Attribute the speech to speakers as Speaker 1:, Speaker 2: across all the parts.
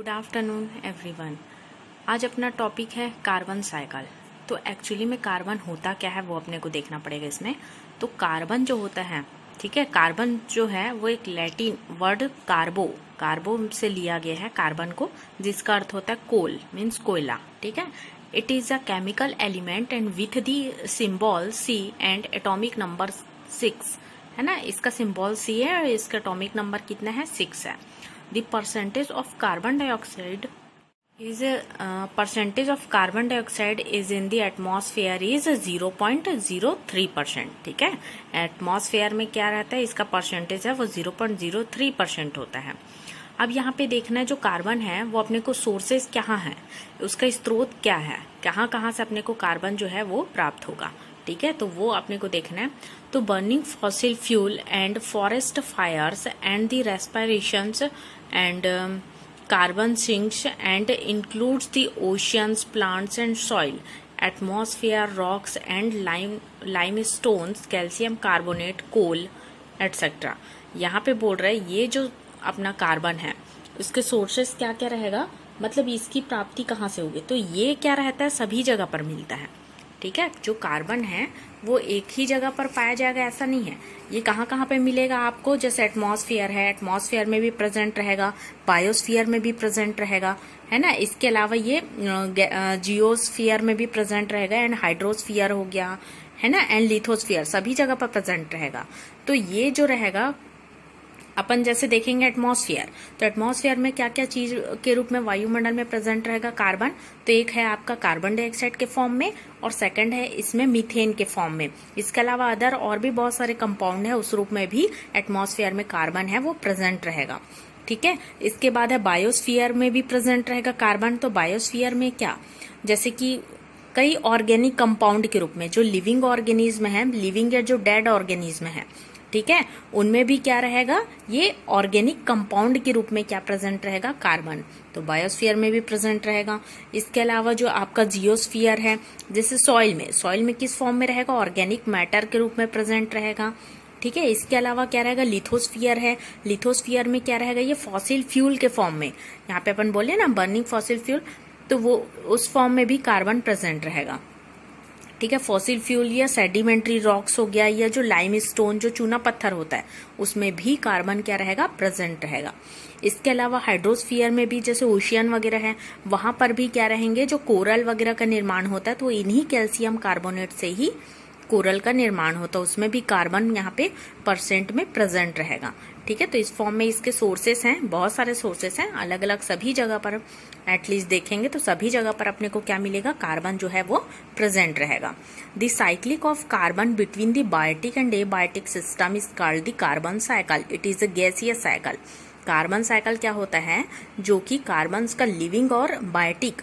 Speaker 1: Good afternoon everyone. आज अपना topic है कार्बन साइकिल। तो एक्चुअली में कार्बन होता क्या है वो अपने को देखना पड़ेगा इसमें। तो कार्बन जो होता है, ठीक है, कार्बन जो है वो एक लैटिन वर्ड कार्बो से लिया गया है कार्बन को, जिसका अर्थ होता है कोल, मीन्स कोयला। ठीक है, it is a chemical element and with the symbol C and atomic number 6, है ना। इसका सिंबल सी है और इसका एटॉमिक नंबर कितना है, 6 है। The percentage of carbon dioxide is in the atmosphere is 0.03%। ठीक है, एटमॉस्फेयर में क्या रहता है, इसका परसेंटेज है वो 0.03% होता है। अब यहाँ पे देखना है जो कार्बन है वो अपने को सोर्सेस कहाँ है, उसका स्रोत क्या है, कहाँ से अपने को कार्बन जो है वो प्राप्त होगा। ठीक है, तो वो अपने को देखना है। तो burning fossil fuel and forest fires and the respirations and carbon sinks and includes the oceans, plants and soil, atmosphere, rocks and limestones, calcium carbonate, coal etcetera. यहाँ पे बोल रहा है ये जो अपना कार्बन है इसके सोर्सेस क्या क्या रहेगा, मतलब इसकी प्राप्ति कहाँ से होगी। तो ये क्या रहता है, सभी जगह पर मिलता है। ठीक है, जो कार्बन है वो एक ही जगह पर पाया जाएगा ऐसा नहीं है, ये कहाँ पे मिलेगा आपको। जैसे एटमॉस्फेयर है, एटमॉस्फेयर में भी प्रेजेंट रहेगा, बायोस्फीयर में भी प्रेजेंट रहेगा, है ना। इसके अलावा ये जियोस्फीयर में भी प्रेजेंट रहेगा, एंड हाइड्रोस्फीयर हो गया, है ना, एंड लिथोस्फीयर, सभी जगह पर प्रेजेंट रहेगा। तो ये जो रहेगा अपन जैसे देखेंगे एटमॉस्फेयर, तो एटमॉस्फेयर में क्या क्या चीज के रूप में वायुमंडल में प्रेजेंट रहेगा कार्बन। तो एक है आपका कार्बन डाइऑक्साइड के फॉर्म में, और सेकंड है इसमें मीथेन के फॉर्म में। इसके अलावा अदर और भी बहुत सारे कंपाउंड है, उस रूप में भी एटमॉस्फेयर में कार्बन है वो प्रेजेंट रहेगा। ठीक है, इसके बाद है बायोस्फीयर में भी प्रेजेंट रहेगा कार्बन। तो बायोस्फीयर में क्या, जैसे कि कई ऑर्गेनिक कंपाउंड के रूप में जो लिविंग ऑर्गेनिज्म है, लिविंग या जो डेड ऑर्गेनिज्म है, ठीक है, उनमें भी क्या रहेगा, ये ऑर्गेनिक कंपाउंड के रूप में क्या प्रेजेंट रहेगा, कार्बन। तो बायोस्फीयर में भी प्रेजेंट रहेगा। इसके अलावा जो आपका जियोस्फीयर है, जैसे सॉइल में किस फॉर्म में रहेगा, ऑर्गेनिक मैटर के रूप में प्रेजेंट रहेगा। ठीक है, इसके अलावा क्या रहेगा, लिथोस्फीयर है, लिथोस्फीयर में क्या रहेगा, ये फॉसिल फ्यूल के फॉर्म में, यहाँ पे अपन बोले ना बर्निंग फॉसिल फ्यूल, तो वो उस फॉर्म में भी कार्बन प्रेजेंट रहेगा। ठीक है, फॉसिल फ्यूल या सेडिमेंट्री रॉक्स हो गया, या जो लाइमस्टोन जो चूना पत्थर होता है उसमें भी कार्बन क्या रहेगा, प्रेजेंट रहेगा। इसके अलावा हाइड्रोस्फीयर में भी जैसे ओशियन वगैरह है, वहां पर भी क्या रहेंगे, जो कोरल वगैरह का निर्माण होता है तो इन्हीं कैल्शियम कार्बोनेट से ही कोरल का निर्माण होता है, उसमें भी कार्बन यहाँ पे परसेंट में प्रेजेंट रहेगा। ठीक है, तो इस फॉर्म में इसके सोर्सेस हैं, बहुत सारे सोर्सेस हैं अलग अलग, सभी जगह पर एटलीस्ट देखेंगे तो सभी जगह पर अपने को क्या मिलेगा, कार्बन जो है वो प्रेजेंट रहेगा। The cyclic of carbon between the biotic and abiotic system is called the carbon cycle, it is a gaseous cycle. Carbon cycle क्या होता है, जो कि कार्बन का लिविंग और बायोटिक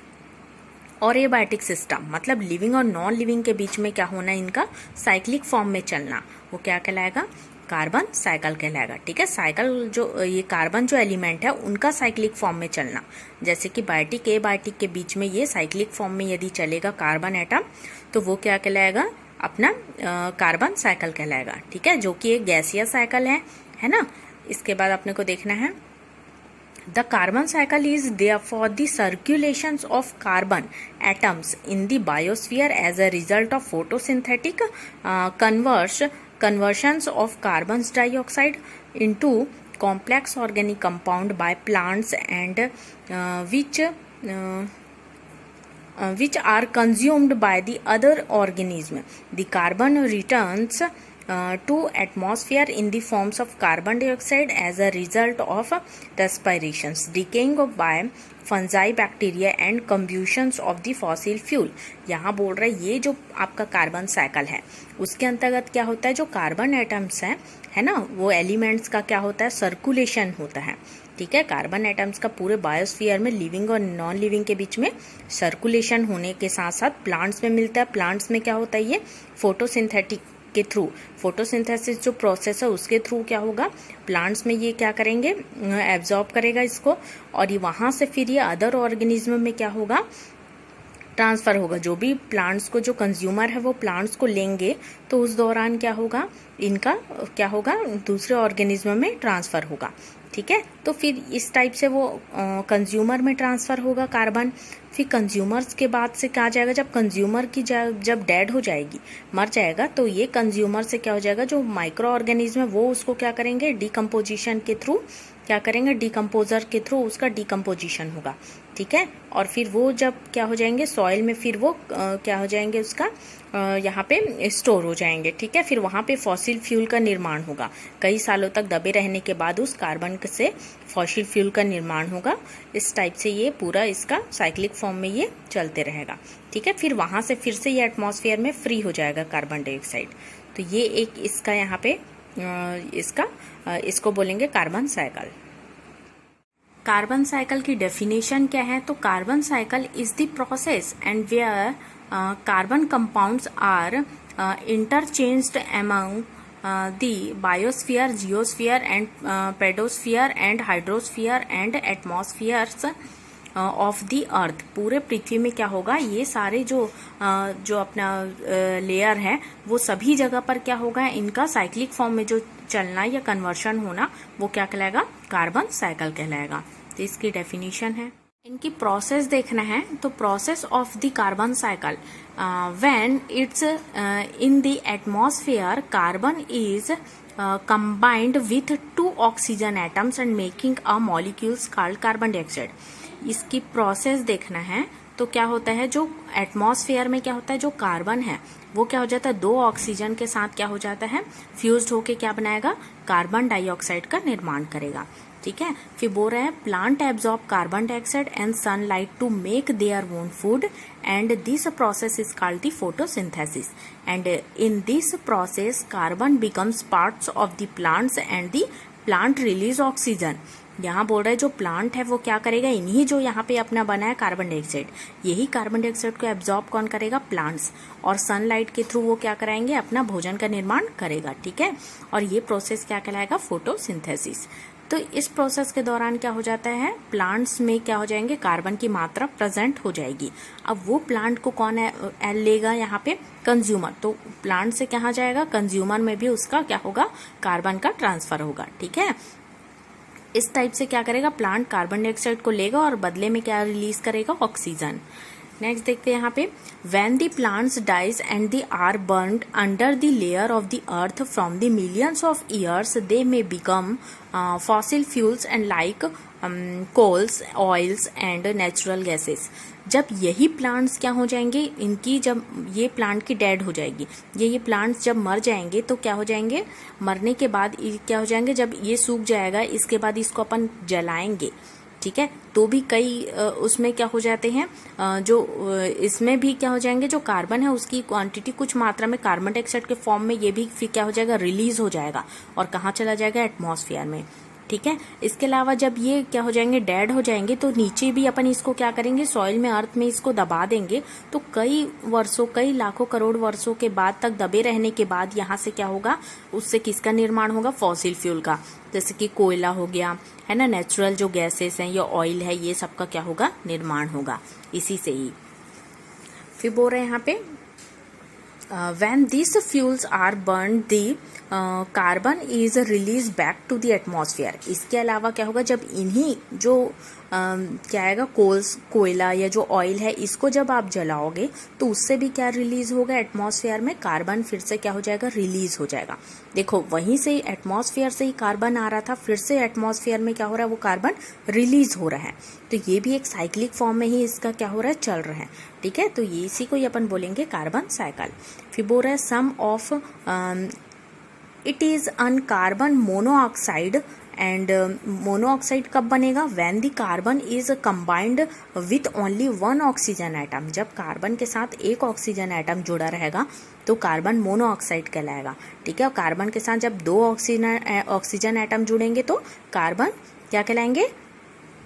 Speaker 1: और एबायोटिक सिस्टम, मतलब लिविंग और नॉन लिविंग के बीच में क्या होना, इनका साइक्लिक फॉर्म में चलना, वो क्या कहलाएगा, कार्बन साइकिल कहलाएगा। ठीक है, साइकिल जो ये कार्बन जो एलिमेंट है उनका साइक्लिक फॉर्म में चलना, जैसे कि बायोटिक एबायोटिक के बीच में ये साइक्लिक फॉर्म में यदि चलेगा कार्बन एटम, तो वो क्या कहलाएगा, अपना कार्बन साइकिल कहलाएगा। ठीक है, जो कि एक गैसियस साइकिल है ना। इसके बाद अपने को देखना है, the carbon cycle is therefore the circulations of carbon atoms in the biosphere as a result of photosynthetic conversions of carbon dioxide into complex organic compound by plants and which are consumed by the other organism. The carbon returns to atmosphere in the forms of carbon dioxide as a result of respirations, decaying by fungi, bacteria and combustions of the fossil fuel। यहाँ बोल रहा है ये जो आपका carbon cycle है उसके अंतर्गत क्या होता है, जो कार्बन एटम्स हैं, है ना, वो एलिमेंट्स का क्या होता है, सर्कुलेशन होता है। ठीक है, कार्बन एटम्स का पूरे बायोस्फीयर में लिविंग और नॉन लिविंग के बीच में सर्कुलेशन होने के साथ साथ प्लांट्स में मिलता है। प्लांट्स में क्या होता है, ये फोटोसिंथेटिक के थ्रू, फोटोसिंथेसिस जो प्रोसेस है उसके थ्रू क्या होगा, प्लांट्स में ये क्या करेंगे, एब्जॉर्ब करेगा इसको, और ये वहां से फिर ये अदर ऑर्गेनिज्म में क्या होगा, ट्रांसफर होगा। जो भी प्लांट्स को जो कंज्यूमर है वो प्लांट्स को लेंगे तो उस दौरान क्या होगा, इनका क्या होगा, दूसरे ऑर्गेनिज्म में ट्रांसफर होगा। ठीक है। तो फिर इस टाइप से वो कंज्यूमर में ट्रांसफ़र होगा कार्बन। फिर कंज्यूमर्स के बाद से क्या आ जाएगा, जब कंज्यूमर की जब डेड हो जाएगी, मर जाएगा, तो ये कंज्यूमर से क्या हो जाएगा, जो माइक्रो ऑर्गेनिज्म है वो उसको क्या करेंगे, डिकम्पोजिशन के थ्रू क्या करेंगे, डिकम्पोजर के थ्रू उसका डिकम्पोजिशन होगा। ठीक है। और फिर वो जब क्या हो जाएंगे सॉइल में, फिर वो क्या हो जाएंगे, उसका यहाँ पे स्टोर हो जाएंगे। ठीक है। फिर वहाँ पे फॉसिल फ्यूल का निर्माण होगा। कई सालों तक दबे रहने के बाद उस कार्बन से फॉसिल फ्यूल का निर्माण होगा। इस टाइप से ये पूरा इसका साइक्लिक फॉर्म में ये चलते रहेगा। ठीक है। फिर वहाँ से फिर से ये एटमॉस्फेयर में फ्री हो जाएगा कार्बन डाइऑक्साइड। तो ये एक इसका यहाँ पे इसको बोलेंगे कार्बन साइकिल। कार्बन साइकिल की डेफिनेशन क्या है, तो carbon cycle is the process and where carbon compounds are interchanged among the biosphere, geosphere and pedosphere and hydrosphere and atmospheres of the earth. पूरे पृथ्वी में क्या होगा, ये सारे जो अपना लेयर है वो सभी जगह पर क्या होगा, इनका साइक्लिक फॉर्म में जो चलना या कन्वर्शन होना वो क्या कहलाएगा, कार्बन साइकिल कहलाएगा। तो इसकी डेफिनेशन है। इनकी प्रोसेस देखना है, तो process of the carbon cycle, when it's in the atmosphere carbon is combined with 2 oxygen atoms and making a molecules called carbon dioxide। इसकी प्रोसेस देखना है, तो क्या होता है, जो एटमॉस्फेयर में क्या होता है, जो कार्बन है वो क्या हो जाता है, 2 ऑक्सीजन के साथ क्या हो जाता है, फ्यूज्ड होके क्या बनाएगा, कार्बन डाइऑक्साइड का निर्माण करेगा। ठीक है। फिर बोल रहे हैं plant absorb carbon dioxide and sunlight to make their own food and this process is called the photosynthesis and in this process carbon becomes parts of the plants and the plant release oxygen. यहाँ बोल रहे हैं जो plant है वो क्या करेगा, इन्हीं जो यहाँ पे अपना बना है कार्बन डाइऑक्साइड, यही कार्बन डाइऑक्साइड को एब्जॉर्ब कौन करेगा, प्लांट्स, और सनलाइट के थ्रू वो क्या कराएंगे, अपना भोजन का निर्माण करेगा। ठीक है। और ये प्रोसेस क्या कहलाएगा, फोटोसिंथेसिस। तो इस प्रोसेस के दौरान क्या हो जाता है, प्लांट्स में क्या हो जाएंगे, कार्बन की मात्रा प्रेजेंट हो जाएगी। अब वो प्लांट को कौन लेगा, यहाँ पे कंज्यूमर। तो प्लांट से कहाँ जाएगा, कंज्यूमर में भी उसका क्या होगा, कार्बन का ट्रांसफर होगा। ठीक है। इस टाइप से क्या करेगा, प्लांट कार्बन डाइऑक्साइड को लेगा और बदले में क्या रिलीज करेगा, ऑक्सीजन। नेक्स्ट देखते हैं यहाँ पे, when the plants dies and the are burned under the layer of the earth from the millions of years they may become fossil fuels and like coals, oils and natural gases. जब यही plants क्या हो जाएंगे, इनकी जब ये plant की dead हो जाएगी, ये प्लांट्स जब मर जाएंगे तो क्या हो जाएंगे, मरने के बाद क्या हो जाएंगे, जब ये सूख जाएगा इसके बाद इसको अपन जलाएंगे। ठीक है। तो भी कई उसमें क्या हो जाते हैं, जो इसमें भी क्या हो जाएंगे, जो कार्बन है उसकी क्वांटिटी कुछ मात्रा में कार्बन डाइऑक्साइड के फॉर्म में ये भी फिर क्या हो जाएगा, रिलीज हो जाएगा और कहाँ चला जाएगा, एटमॉस्फेयर में। ठीक है। इसके अलावा जब ये क्या हो जाएंगे, डेड हो जाएंगे, तो नीचे भी अपन इसको क्या करेंगे, सॉइल में, अर्थ में इसको दबा देंगे। तो कई वर्षों, कई लाखों करोड़ वर्षों के बाद तक दबे रहने के बाद यहाँ से क्या होगा, उससे किसका निर्माण होगा, फॉसिल फ्यूल का, जैसे कि कोयला हो गया, है ना, नेचुरल जो गैसेस हैं या ऑयल है, ये सबका क्या होगा, निर्माण होगा इसी से ही। फिर बोल रहे हैं यहाँ पे, when these fuels are burned the carbon is released back to the atmosphere। इसके अलावा क्या होगा, जब इन्हीं जो क्या आएगा, कोयला या जो ऑयल है, इसको जब आप जलाओगे तो उससे भी क्या रिलीज होगा, एटमॉस्फेयर में कार्बन फिर से क्या हो जाएगा, रिलीज हो जाएगा। देखो वहीं से एटमॉस्फेयर से ही कार्बन आ रहा था, फिर से एटमॉस्फेयर में क्या हो रहा है, वो कार्बन रिलीज हो रहा है। तो ये भी एक साइक्लिक फॉर्म में ही इसका क्या हो रहा है, चल रहा है। ठीक है। तो ये इसी को ही अपन बोलेंगे कार्बन साइकिल। फिर बोल रहा है some of it is in carbon monoxide and monoxide कब बनेगा, when the carbon is combined with only 1 oxygen atom. जब कार्बन के साथ एक ऑक्सीजन एटम जुड़ा रहेगा तो कार्बन मोनोऑक्साइड कहलाएगा। ठीक है। और कार्बन के साथ जब 2 ऑक्सीजन एटम जुड़ेंगे तो कार्बन क्या कहलाएंगे,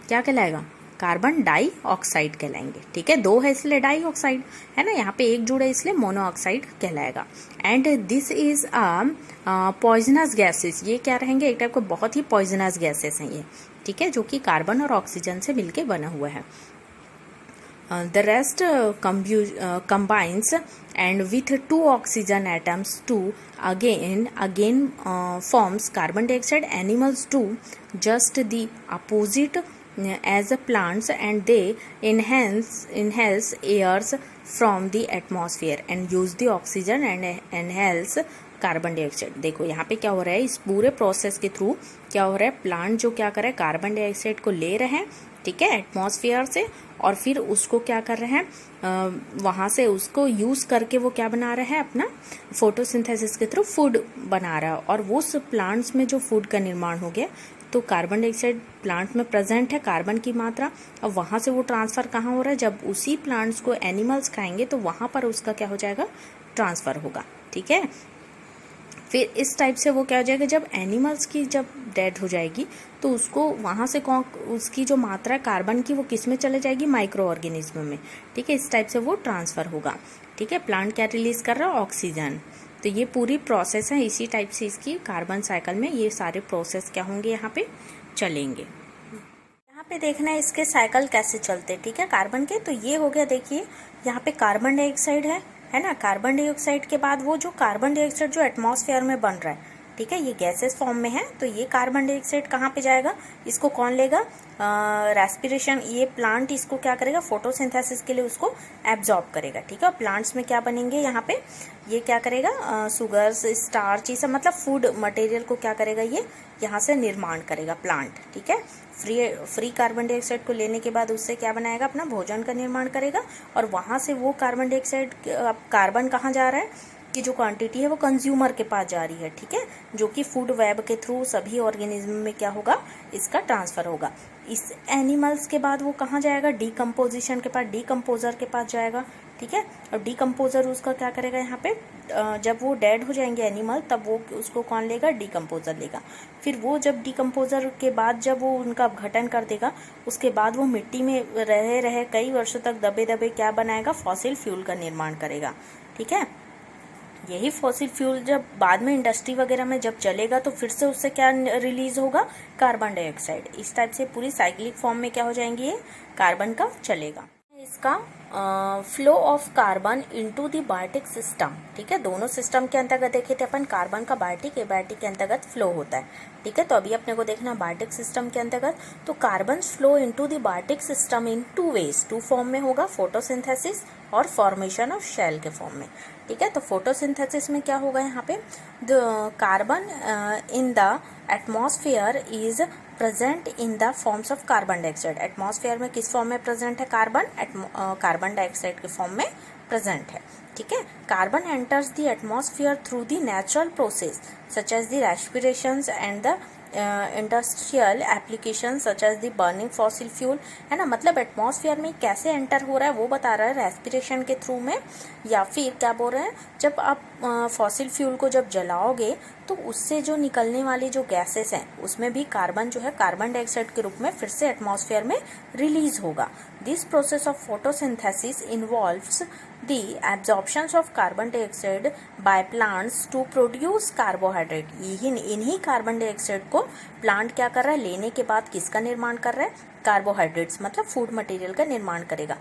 Speaker 1: क्या कहलाएगा, कार्बन डाइऑक्साइड कहलाएंगे। ठीक है। 2 है इसलिए डाइऑक्साइड है ना, यहाँ पे 1 जुड़ा इसलिए मोनोऑक्साइड कहलाएगा। And this is poisonous gases. ये क्या रहेंगे, एक टाइप को बहुत ही पॉइजनस गैसेस हैं ये। ठीक है। जो कि कार्बन और ऑक्सीजन से मिलके बना हुआ है। the rest combines and with two oxygen atoms to again forms carbon dioxide. Animals do just the opposite as plants, and they inhales airs from the atmosphere and use the oxygen and inhales carbon dioxide. देखो यहाँ पे क्या हो रहा है, इस पूरे process के थ्रू क्या हो रहा है, प्लांट जो क्या कर रहा है, कार्बन डाइऑक्साइड को ले रहे हैं, ठीक है, एटमॉस्फेयर से, और फिर उसको क्या कर रहे हैं, वहां से उसको यूज करके वो क्या बना रहा है, अपना फोटोसिंथेसिस के थ्रू फूड बना रहा है। और वो प्लांट्स में जो फूड का निर्माण हो गया, तो कार्बन डाइऑक्साइड प्लांट में प्रेजेंट है, कार्बन की मात्रा, अब वहां से वो ट्रांसफर कहाँ हो रहा है, जब उसी प्लांट्स को एनिमल्स खाएंगे तो वहां पर उसका क्या हो जाएगा, ट्रांसफर होगा, ठीक है। फिर इस टाइप से वो क्या हो जाएगा, जब एनिमल्स की जब डेथ हो जाएगी तो उसको वहां से उसकी जो मात्रा कार्बन की वो किस में चले जाएगी, माइक्रो ऑर्गेनिज्म में, ठीक है। इस टाइप से वो ट्रांसफर होगा, ठीक है। प्लांट क्या रिलीज कर रहा है, ऑक्सीजन। तो ये पूरी प्रोसेस है, इसी टाइप से इसकी कार्बन साइकिल में ये सारे प्रोसेस क्या होंगे, यहाँ पे चलेंगे। यहाँ पे देखना है इसके साइकिल कैसे चलते, ठीक है, कार्बन के। तो ये हो गया, देखिए यहाँ पे कार्बन डाइऑक्साइड है ना। कार्बन डाइऑक्साइड के बाद वो जो कार्बन डाइऑक्साइड जो एटमॉस्फेयर में बन रहा है, ठीक है, ये गैसेस फॉर्म में है, तो ये कार्बन डाइऑक्साइड कहाँ पे जाएगा, इसको कौन लेगा, रेस्पिरेशन, ये प्लांट इसको क्या करेगा, फोटोसिंथेसिस के लिए उसको एब्जॉर्ब करेगा, ठीक है। प्लांट्स में क्या बनेंगे, यहाँ पे ये क्या करेगा, सुगर्स, स्टार्च, ये सब मतलब फूड मटेरियल को क्या करेगा, ये यहाँ से निर्माण करेगा प्लांट, ठीक है। फ्री कार्बन डाइऑक्साइड को लेने के बाद उससे क्या बनाएगा, अपना भोजन का निर्माण करेगा, और वहां से वो कार्बन डाइऑक्साइड, कार्बन कहाँ जा रहा है, की जो क्वांटिटी है वो कंज्यूमर के पास जा रही है, ठीक है, जो कि फूड वेब के थ्रू सभी ऑर्गेनिज्म में क्या होगा, इसका ट्रांसफर होगा। इस एनिमल्स के बाद वो कहाँ जाएगा, डीकम्पोजिशन के पास, डीकम्पोजर के पास जाएगा, ठीक है। और डीकम्पोजर उसका क्या करेगा, यहाँ पे जब वो डेड हो जाएंगे एनिमल, तब वो उसको कौन लेगा, डीकम्पोजर लेगा। फिर वो जब डीकम्पोजर के बाद जब वो उनका अपघटन कर देगा, उसके बाद वो मिट्टी में रहे कई वर्षों तक दबे दबे क्या बनाएगा, फॉसिल फ्यूल का निर्माण करेगा, ठीक है। यही फॉसिल फ्यूल जब बाद में इंडस्ट्री वगैरह में जब चलेगा तो फिर से उससे क्या रिलीज होगा, कार्बन डाइऑक्साइड। इस टाइप से पूरी साइक्लिक फॉर्म में क्या हो जाएंगे, ये कार्बन का चलेगा। इसका flow of carbon into the biotic system, ठीक है, दोनों सिस्टम के अंतर्गत देखे थे अपन, कार्बन का बायोटिक, एबायोटिक के अंतर्गत फ्लो होता है, ठीक है। तो अभी अपने को देखना बायोटिक सिस्टम के अंतर्गत, तो carbon flow into the biotic system in two ways, two form में होगा, फोटोसिंथेसिस और फॉर्मेशन ऑफ शेल के फॉर्म में, ठीक है। तो फोटोसिंथेसिस में क्या होगा, यहाँ पे the carbon in the atmosphere is present in the forms of carbon dioxide. Atmosphere में किस फॉर्म में प्रेजेंट है, कार्बन डाइऑक्साइड के फॉर्म में प्रेजेंट है, ठीक है। Carbon enters the atmosphere through the natural process such as the respirations and the industrial application such as the burning fossil fuel, है ना। मतलब एटमॉस्फेयर में कैसे एंटर हो रहा है वो बता रहा है, रेस्पिरेशन के थ्रू में, या फिर क्या बोल रहे हैं, जब आप फॉसिल फ्यूल को जब जलाओगे तो उससे जो निकलने वाली जो गैसेस हैं उसमें भी कार्बन जो है कार्बन डाइऑक्साइड के रूप में फिर से एटमॉस्फेयर में रिलीज होगा। This process of photosynthesis involves the absorptions of carbon dioxide by plants to produce carbohydrate। इन्हीं कार्बन डाइऑक्साइड को प्लांट क्या कर रहा है, लेने के बाद किसका निर्माण कर रहा है, कार्बोहाइड्रेट्स, मतलब फूड मटेरियल का निर्माण करेगा।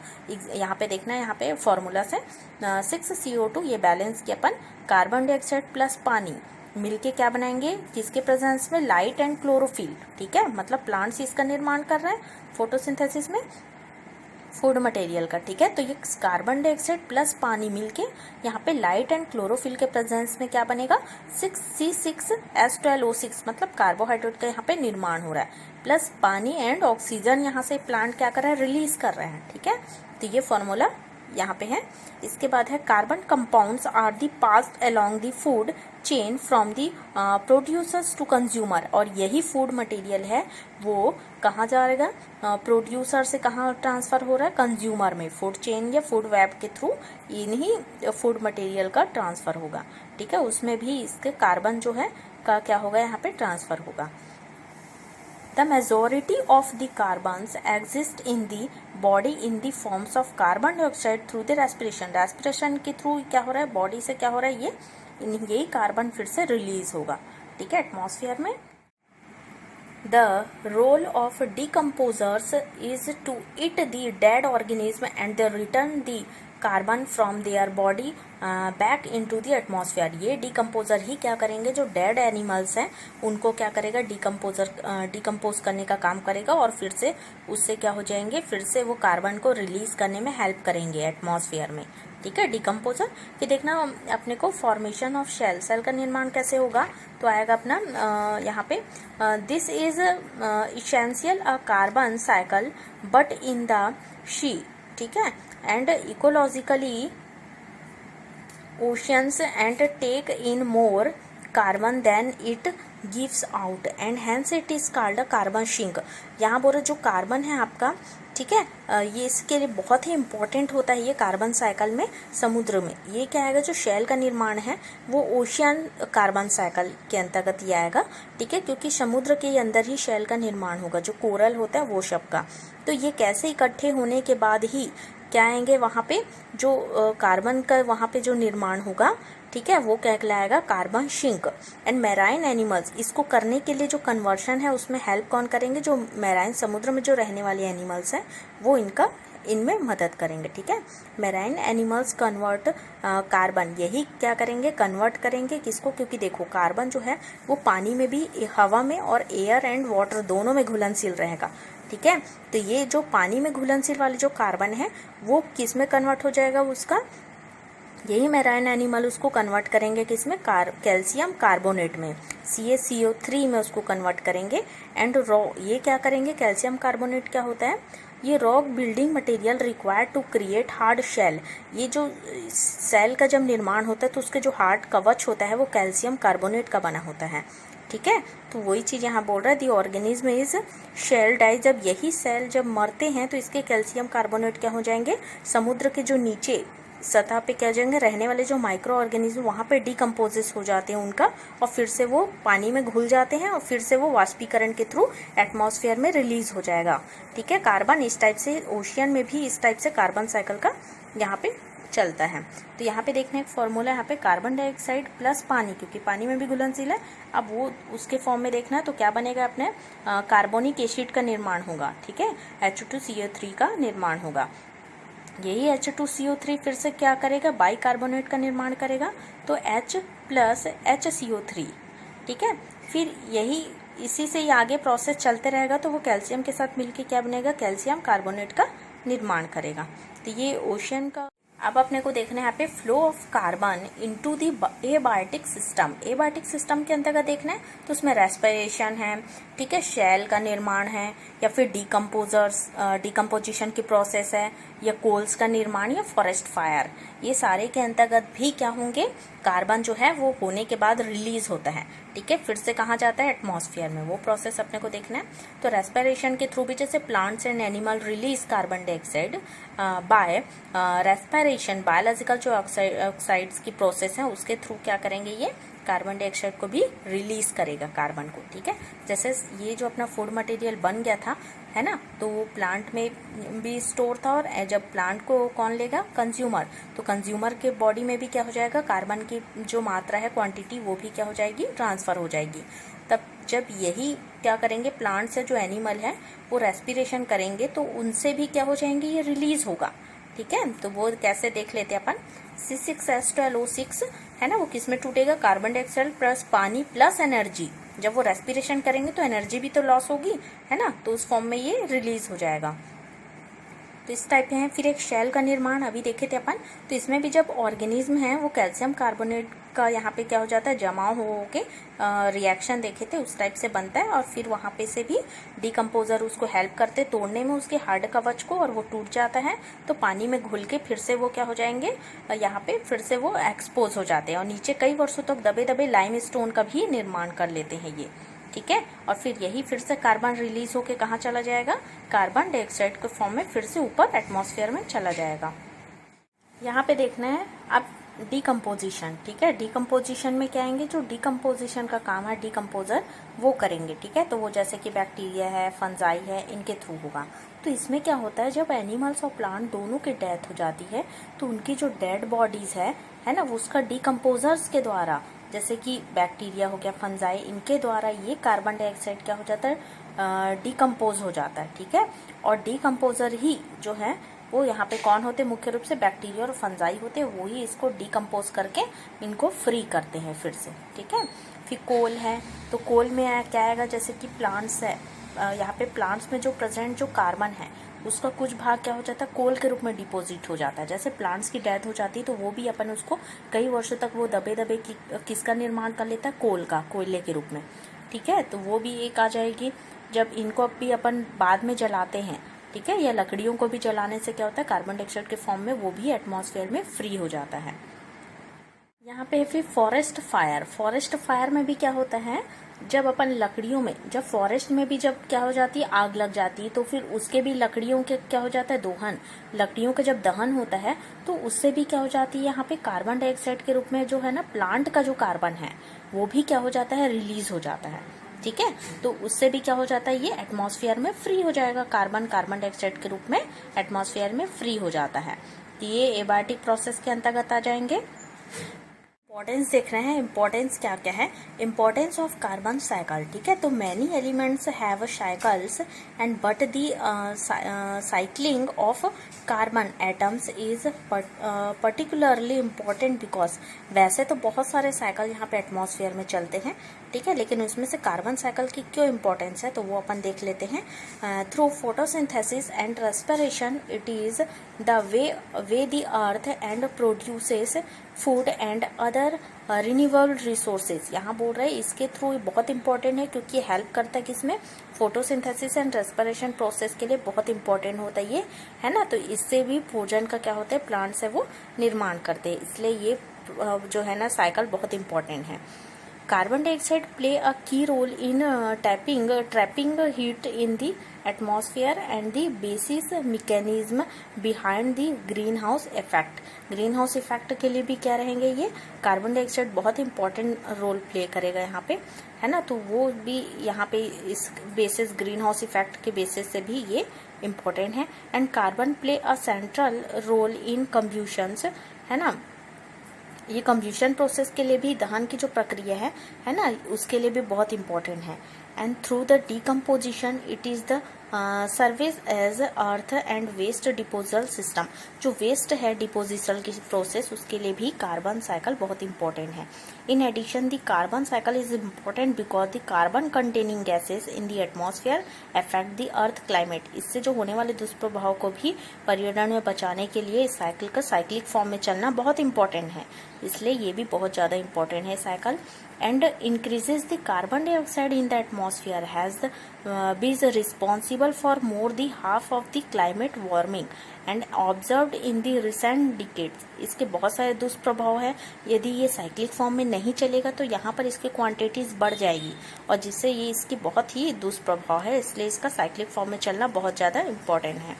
Speaker 1: यहाँ पे देखना है, यहाँ पे फॉर्मूला से 6CO2 ये बैलेंस किया अपन, कार्बन डाइऑक्साइड प्लस पानी मिलके क्या बनाएंगे, किसके प्रेजेंस में, लाइट एंड क्लोरोफिल, ठीक है। मतलब प्लांट्स इसका निर्माण कर रहे हैं फोटोसिंथेसिस में फूड मटेरियल का, ठीक है। तो ये कार्बन डाइऑक्साइड प्लस पानी मिलके यहाँ पे लाइट एंड क्लोरोफिल के प्रेजेंस में क्या बनेगा, 6C6H12O6, मतलब कार्बोहाइड्रेट का यहाँ पे निर्माण हो रहा है, प्लस पानी एंड ऑक्सीजन यहाँ से प्लांट क्या कर रहा है, रिलीज कर रहे हैं, ठीक है। तो ये फॉर्मूला यहाँ पे है। इसके बाद है carbon compounds are the passed along the food chain from the producers to consumer, और यही फूड मटेरियल है वो कहाँ जाएगा, प्रोड्यूसर से कहाँ ट्रांसफर हो रहा है, कंज्यूमर में, फूड चेन या फूड वेब के थ्रू इन्हीं फूड मटेरियल का ट्रांसफर होगा, ठीक है। उसमें भी इसके कार्बन जो है का क्या होगा, यहाँ पे ट्रांसफर होगा। The majority of the carbons exist in the body in the forms of carbon dioxide through the respiration। respiration के थ्रू क्या हो रहा है, बॉडी से क्या हो रहा है, यही कार्बन फिर से रिलीज होगा, ठीक है, एटमॉस्फेयर में। The role of decomposers is to eat the dead organism and they return the carbon from their body back into the atmosphere. ये डिकम्पोजर ही क्या करेंगे, जो डेड एनिमल्स हैं उनको क्या करेगा, डिकम्पोज करने का काम करेगा और फिर से उससे क्या हो जाएंगे, फिर से वो कार्बन को रिलीज करने में हेल्प करेंगे एटमॉस्फेयर में। ठीक है, डिकम्पोजर। फिर देखना अपने को फॉर्मेशन ऑफ शेल, सेल का निर्माण कैसे होगा, तो आएगा अपना यहाँ पे this is essential a carbon cycle but in the sea, ठीक है, and ecologically oceans and take in more carbon than it gives out and hence it is called a carbon sink. यहाँ बोल रहे जो कार्बन है आपका, ठीक है, ये इसके लिए बहुत ही इंपॉर्टेंट होता है ये कार्बन साइकिल में समुद्र में। ये क्या आएगा, जो शेल का निर्माण है वो ओशियन कार्बन साइकिल के अंतर्गत ये आएगा। ठीक है, क्योंकि समुद्र के अंदर ही शेल का निर्माण होगा, जो कोरल होता है वो सब का। तो ये कैसे इकट्ठे होने के बाद ही क्या आएंगे वहाँ पे, जो कार्बन का वहाँ पे जो निर्माण होगा, ठीक है, वो क्या कहलाएगा, carbon sink. And marine animals, इसको करने के लिए जो कन्वर्शन है उसमें हेल्प कौन करेंगे, जो मैराइन समुद्र में जो रहने वाले एनिमल्स हैं वो इनमें मदद करेंगे। ठीक है, मैराइन एनिमल्स कन्वर्ट कार्बन, यही क्या करेंगे, कन्वर्ट करेंगे किसको, क्योंकि देखो कार्बन जो है वो पानी में भी, हवा में और एयर एंड वाटर दोनों में घुलनशील रहेगा। ठीक है, तो ये जो पानी में घुलनशील वाले जो कार्बन है वो किस में कन्वर्ट हो जाएगा, उसका यही मैराइन एनिमल उसको कन्वर्ट करेंगे किसमें, कैल्शियम कार्बोनेट में, CaCO3 में उसको कन्वर्ट करेंगे। एंड ये क्या करेंगे, कैल्शियम कार्बोनेट क्या होता है, ये rock building material required to create hard shell. ये जो सेल का जब निर्माण होता है तो उसके जो हार्ड कवच होता है वो कैल्शियम कार्बोनेट का बना होता है। ठीक है, तो वही चीज यहाँ बोल रहा है, the organism is shell die. जब यही सेल जब मरते हैं तो इसके कैल्शियम कार्बोनेट क्या हो जाएंगे, समुद्र के जो नीचे सतह पे क्या जाएंगे, रहने वाले जो माइक्रो ऑर्गेनिज्म वहाँ पे डिकम्पोजिस हो जाते हैं उनका, और फिर से वो पानी में घुल जाते हैं और फिर से वो वाष्पीकरण के थ्रू एटमॉस्फेयर में रिलीज हो जाएगा। ठीक है, कार्बन इस टाइप से, ओशियन में भी इस टाइप से कार्बन साइकिल का यहाँ पे चलता है। तो यहाँ पे देखना एक फॉर्मूला, यहाँ पे कार्बन डाइऑक्साइड प्लस पानी, क्योंकि पानी में भी घुलनशील है, अब वो उसके फॉर्म में देखना है तो क्या बनेगा, अपने कार्बोनिक एसिड का निर्माण होगा। ठीक है, H2CO3 का निर्माण होगा। यही H2CO3 फिर से क्या करेगा, बाइकार्बोनेट का निर्माण करेगा, तो H प्लस HCO3। ठीक है, फिर यही इसी से ही आगे प्रोसेस चलते रहेगा, तो वो कैल्शियम के साथ मिलके क्या बनेगा, कैल्शियम कार्बोनेट का निर्माण करेगा। तो ये ओशियन का। अब अपने को देखना है यहाँ पे flow of carbon into the abiotic system. Abiotic system के अंतर्गत देखना है तो उसमें रेस्पिरेशन है, ठीक है, शेल का निर्माण है, या फिर डिकम्पोजिशन की प्रोसेस है, या कोल्स का निर्माण, या फॉरेस्ट फायर। ये सारे के अंतर्गत भी क्या होंगे, कार्बन जो है वो होने के बाद रिलीज होता है। ठीक है, फिर से कहाँ जाता है, एटमॉस्फेयर में। वो प्रोसेस अपने को देखना है। तो रेस्पिरेशन के थ्रू भी जैसे plants and animal release carbon dioxide by respiration, biological जो ऑक्साइड्स की प्रोसेस है उसके थ्रू क्या करेंगे, ये कार्बन डाइऑक्साइड को भी रिलीज करेगा कार्बन को। ठीक है, जैसे ये जो अपना फूड मटेरियल बन गया था, है ना, तो वो प्लांट में भी स्टोर था, और जब प्लांट को कौन लेगा, कंज्यूमर, तो कंज्यूमर के बॉडी में भी क्या हो जाएगा, कार्बन की जो मात्रा है, क्वांटिटी, वो भी क्या हो जाएगी, ट्रांसफर हो जाएगी। तब जब यही क्या करेंगे, प्लांट से जो एनिमल है वो रेस्पिरेशन करेंगे तो उनसे भी क्या हो जाएंगे, ये रिलीज होगा। ठीक है, तो वो कैसे देख लेते हैं अपन, C6H12O6 है ना, वो किस में टूटेगा, कार्बन डाइऑक्साइड प्लस पानी प्लस एनर्जी। जब वो रेस्पिरेशन करेंगे तो एनर्जी भी तो लॉस होगी, है ना, तो उस फॉर्म में ये रिलीज हो जाएगा। तो इस टाइप के हैं। फिर एक शेल का निर्माण अभी देखे थे अपन, तो इसमें भी जब ऑर्गेनिज्म है वो कैल्शियम कार्बोनेट का यहाँ पे क्या हो जाता है, जमाव हो के रिएक्शन देखे थे उस टाइप से बनता है, और फिर वहाँ पे से भी डिकम्पोजर उसको हेल्प करते तोड़ने में उसके हार्ड कवच को, और वो टूट जाता है तो पानी में घुल के फिर से वो क्या हो जाएंगे, यहाँ पे फिर से वो एक्सपोज हो जाते हैं, और नीचे कई वर्षों तक दबे दबे लाइम स्टोन का भी निर्माण कर लेते हैं ये। ठीक है, और फिर यही फिर से कार्बन रिलीज होके कहाँ चला जाएगा, कार्बन डाइऑक्साइड के फॉर्म में फिर से ऊपर एटमॉस्फेयर में चला जाएगा। यहाँ पे देखना है अब डिकम्पोजिशन। ठीक है, डिकम्पोजिशन में क्या आएंगे, जो डिकम्पोजिशन का काम है डिकम्पोजर वो करेंगे। ठीक है, तो वो जैसे कि बैक्टीरिया है, फंजाई है, इनके थ्रू होगा। तो इसमें क्या होता है, जब एनिमल्स और प्लांट दोनों की डेथ हो जाती है तो उनकी जो डेड बॉडीज है ना, वो उसका डिकम्पोजर्स के द्वारा, जैसे कि बैक्टीरिया हो गया, फंजाई, इनके द्वारा ये कार्बन डाइऑक्साइड क्या हो जाता है, डिकम्पोज हो जाता है, ठीक है। और डिकम्पोजर ही जो है वो यहाँ पे कौन होते हैं, मुख्य रूप से बैक्टीरिया और फंजाई होते हैं, वो ही इसको डिकम्पोज करके इनको फ्री करते हैं फिर से, ठीक है। फिर कोल है, तो कोल में क्या आएगा, जैसे कि प्लांट्स है, यहाँ पे प्लांट्स में जो प्रेजेंट जो कार्बन है उसका कुछ भाग क्या हो जाता है, कोल के रूप में डिपॉजिट हो जाता है। जैसे प्लांट्स की डेथ हो जाती है तो वो भी अपन उसको कई वर्षों तक वो दबे दबे किसका निर्माण कर लेता है, कोल का, कोयले के रूप में, ठीक है। तो वो भी एक आ जाएगी। जब इनको भी अपन बाद में जलाते हैं, ठीक है, या लकड़ियों को भी जलाने से क्या होता है, कार्बन डाइऑक्साइड के फॉर्म में वो भी एटमॉस्फेयर में फ्री हो जाता है। यहाँ पे फिर फॉरेस्ट फायर, फॉरेस्ट फायर में भी क्या होता है, जब अपन लकड़ियों में, जब फॉरेस्ट में भी जब क्या हो जाती है, आग लग जाती है, तो फिर उसके भी लकड़ियों के क्या हो जाता है, दोहन, लकड़ियों का जब दहन होता है तो उससे भी क्या हो जाती है, यहाँ पे कार्बन डाइऑक्साइड के रूप में जो है ना, प्लांट का जो कार्बन है वो भी क्या हो जाता है, रिलीज हो जाता है, ठीक है। तो उससे भी क्या हो जाता है, ये एटमॉस्फेयर में फ्री हो जाएगा, कार्बन डाइऑक्साइड के रूप में एटमॉस्फेयर में फ्री हो जाता है। तो ये एबायोटिक प्रोसेस के अंतर्गत आ जाएंगे। इम्पोर्टेंस देख रहे हैं, इम्पोर्टेंस क्या क्या है, इम्पोर्टेंस ऑफ कार्बन साइकिल, ठीक है। तो many elements have cycles and but the cycling of carbon atoms is particularly important because, वैसे तो बहुत सारे साइकिल यहाँ पे एटमॉस्फेयर में चलते हैं, ठीक है, लेकिन उसमें से कार्बन साइकिल की क्यों इम्पोर्टेंस है, तो वो अपन देख लेते हैं। Through photosynthesis and respiration it is the way the earth and produces food and other renewable resources, यहाँ बोल रहे हैं इसके थ्रू बहुत इंपॉर्टेंट है, क्योंकि हेल्प करता है किसमें, फोटोसिंथेसिस एंड रेस्पिरेशन प्रोसेस के लिए बहुत इंपॉर्टेंट होता है ये, है ना। तो इससे भी भोजन का क्या होता है, प्लांट से वो निर्माण करते हैं, इसलिए ये जो है ना साइकिल बहुत इंपॉर्टेंट है। Carbon dioxide play a key role in trapping heat in the atmosphere and the basis mechanism behind the green house effect, green house effect के लिए भी क्या रहेंगे, ये कार्बन डाइऑक्साइड बहुत इंपॉर्टेंट रोल प्ले करेगा यहाँ पे, है ना। तो वो भी यहाँ पे इस बेसिस, ग्रीन हाउस इफेक्ट के बेसिस से भी ये इम्पोर्टेंट है। And carbon play a central role in combustions, है ना, ये कम्ब्यूशन प्रोसेस के लिए भी, दहन की जो प्रक्रिया है ना, उसके लिए भी बहुत इंपॉर्टेंट है। And through the decomposition it is the service as earth and waste disposal system, जो वेस्ट है डिपोजिशन की प्रोसेस, उसके लिए भी कार्बन साइकिल बहुत इंपॉर्टेंट है। In addition the carbon cycle is important because the carbon containing gases in the atmosphere affect the earth climate, इससे जो होने वाले दुष्प्रभाव को भी पर्यावरण में बचाने के लिए इस साइकिल का साइक्लिक फॉर्म में चलना बहुत इंपॉर्टेंट है, इसलिए ये भी बहुत ज़्यादा इंपॉर्टेंट है cycle. And increases the carbon dioxide in the atmosphere has been responsible for more the half of the climate warming and observed in the recent decades, इसके बहुत सारे दुष्प्रभाव है। यदि ये साइक्लिक फॉर्म में नहीं चलेगा तो यहाँ पर इसकी क्वांटिटीज बढ़ जाएगी, और जिससे ये इसकी बहुत ही दुष्प्रभाव है, इसलिए इसका साइक्लिक फॉर्म में चलना बहुत ज़्यादा इम्पॉर्टेंट है,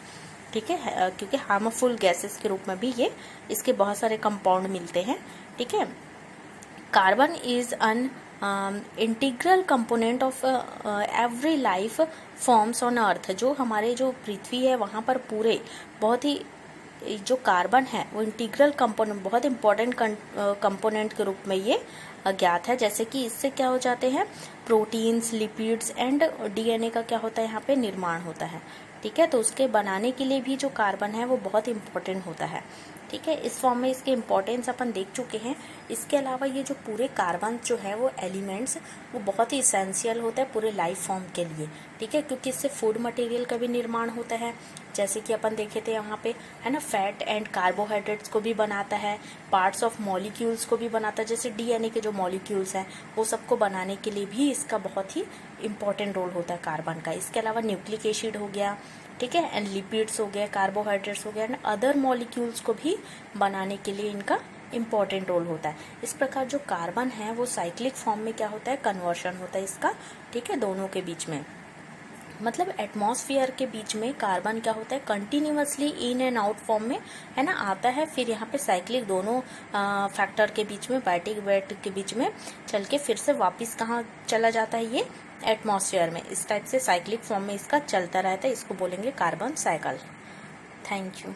Speaker 1: ठीक है, क्योंकि हार्मफुल गैसेस के रूप में भी ये इसके बहुत सारे कंपाउंड मिलते हैं, ठीक है। Carbon is an integral component of every life forms on earth, जो हमारे जो पृथ्वी है वहाँ पर पूरे बहुत ही जो कार्बन है वो इंटीग्रल कंपोनेंट, बहुत इंपॉर्टेंट कंपोनेंट के रूप में ये ज्ञात है। जैसे कि इससे क्या हो जाते हैं, प्रोटीन्स, लिपिड्स एंड डीएनए का क्या होता है, यहाँ पे निर्माण होता है, ठीक है। तो उसके बनाने के लिए भी जो कार्बन है वो बहुत इंपॉर्टेंट होता है, ठीक है। इस फॉर्म में इसके इम्पोर्टेंस अपन देख चुके हैं। इसके अलावा ये जो पूरे कार्बन जो है वो एलिमेंट्स, वो बहुत ही इसेंशियल होता है पूरे लाइफ फॉर्म के लिए, ठीक है, क्योंकि इससे फूड मटेरियल का भी निर्माण होता है, जैसे कि अपन देखे थे यहाँ पे, है ना, फैट एंड कार्बोहाइड्रेट्स को भी बनाता है, पार्ट्स ऑफ मॉलिक्यूल्स को भी बनाता है, जैसे डीएनए के जो मॉलिक्यूल्स हैं वो सबको बनाने के लिए भी इसका बहुत ही इंपॉर्टेंट रोल होता है कार्बन का। इसके अलावा न्यूक्लिक एसिड हो गया, ठीक है, एंड लिपिड्स हो गया, कार्बोहाइड्रेट्स हो गया, एंड अदर मॉलिक्यूल्स को भी बनाने के लिए इनका इंपॉर्टेंट रोल होता है। इस प्रकार जो कार्बन है वो साइक्लिक फॉर्म में क्या होता है, कन्वर्शन होता है इसका, ठीक है, दोनों के बीच में, मतलब एटमॉस्फेयर के बीच में कार्बन क्या होता है, continuously in and out form में, है ना, आता है, फिर यहाँ पे साइक्लिक दोनों फैक्टर के बीच में, बायोटिक वेट के बीच में चल के फिर से वापस कहाँ चला जाता है, ये एटमॉस्फेयर में। इस टाइप से साइक्लिक फॉर्म में इसका चलता रहता है, इसको बोलेंगे कार्बन साइकिल। Thank you.